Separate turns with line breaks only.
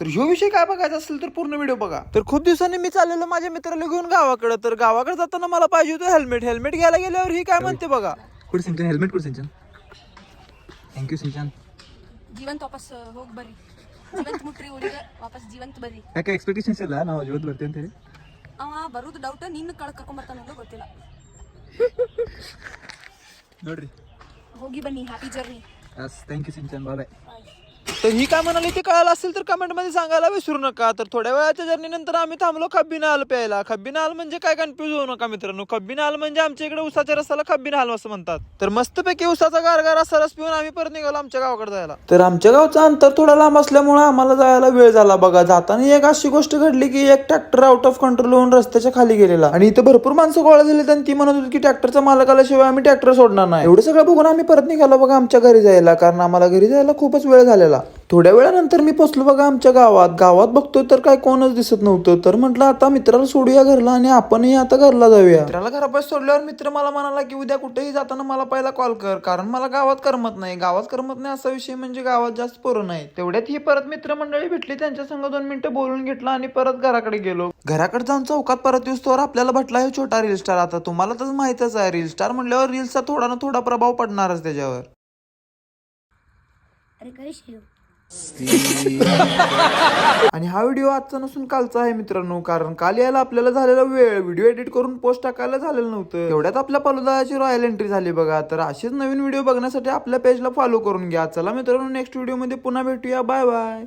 तर ह्यो विषय काय बघायचा असेल तर पूर्ण व्हिडिओ बघा. तर खूप दिवसांनी मी चाललेलो माझ्या मित्राला घेऊन गावाकडे. तर गावाकडे जाताना मला पाहिजे होतं हेल्मेट घ्यायला गेल्यावर ही काय म्हणते बघा.
कुठे सिंचन हेल्मेट कुठे सिंचन थँक्यू सिंचन
ಜೀವಂತ ವಾಪಸ್ ಹೋಗಿ ಬರ್ರಿ ಜೀವಂತ ಮುಟ್ರಿ ಊರಿಗೆ ವಾಪಸ್ ಜೀವಂತ ಬರ್ರಿ
ಯಾಕೆ ಎಕ್ಸ್ಪೆಕ್ಟೇಷನ್ಸ್ ಇಲ್ಲ ನಾವು ಜೀವತ್ ಬರ್ತೀವಿ ಅಂತ ಹೇಳಿ
ಅವ ಬರೋದು ಡೌಟ್ ನಿನ್ನ ಕರ್ಕೊಂಡ್ ಬರ್ತಾನೋ ಗೊತ್ತಿಲ್ಲ
ನೋಡ್ರಿ
ಹೋಗಿ ಬನ್ನಿ happy journey
yes thank you Sinchan bye
तर ही काय म्हणाली ते कळालं असेल तर कमेंट मध्ये सांगायला विसरू नका. तर थोड्या वेळाच्या जर्नी नंतर आम्ही थांबलो खब्बी नाल प्यायला. खब्बी नाल म्हणजे काय कन्फ्युज होऊ नका मित्रांनो. खब्बी नाल म्हणजे आमच्या इकडे उसाच्या रसाला खब्बी नाल असं म्हणतात. तर मस्तपैकी उसाचा गारगार असा रस पिऊन आम्ही परत निघालो आमच्या गावाकडे जायला. तर आमच्या गावचं अंतर थोडा लांब असल्यामुळे आम्हाला जायला वेळ झाला बघा. जाताना एक अशी गोष्ट घडली की एक ट्रॅक्टर आउट ऑफ कंट्रोल होऊन रस्त्याच्या खाली गेलेला आणि इथं भरपूर माणसं गोळा झाली आणि ती म्हणत होती की ट्रॅक्टरचा मालक आल्याशिवाय आम्ही ट्रॅक्टर सोडणार नाही. एवढं सगळं बघून आम्ही परत निघालो बघा आमच्या घरी जायला, कारण आम्हाला घरी जायला खूपच वेळ झालेला. थोड्या वेळानंतर मी पोचलो बघा आमच्या गावात बघतोय तर काय कोणच दिसत नव्हतं. तर म्हटलं आता मित्राला सोडूया घरला आणि आपणही आता घरला जाऊया. मित्राला घरापास सोडल्यावर मित्र मला म्हणाला की उद्या कुठेही जाताना मला पहिला कॉल कर, कारण मला गावात करमत नाही असा विषय म्हणजे गावात जास्त पोरं नाही. तेवढ्यात ही परत मित्रमंडळी भेटली, त्यांच्या संग 2 मिनिटं बोलून घेतलं आणि परत घराकडे गेलो. घराकडे जाऊन चौकात परत येऊस्तोवर आपल्याला भेटला हे छोटा रील स्टार. आता तुम्हाला तर माहितच आहे रील स्टार म्हणल्यावर रील्सचा थोडा ना थोडा प्रभाव पडणारच त्याच्यावर.
अरे करीश
आणि हा व्हिडिओ आजचा नसून कालचा आहे मित्रांनो, कारण काल यायला आपल्याला झालेला वेळ व्हिडिओ एडिट करून पोस्ट टाकायला झालेलं नव्हतं. तेवढ्यात आपल्या पलुदाची रॉयल एंट्री झाली बघा. तर असेच नवीन व्हिडिओ बघण्यासाठी आपल्या पेजला फॉलो करून घ्या. चला मित्रांनो नेक्स्ट व्हिडिओ मध्ये पुन्हा भेटूया. Bye bye.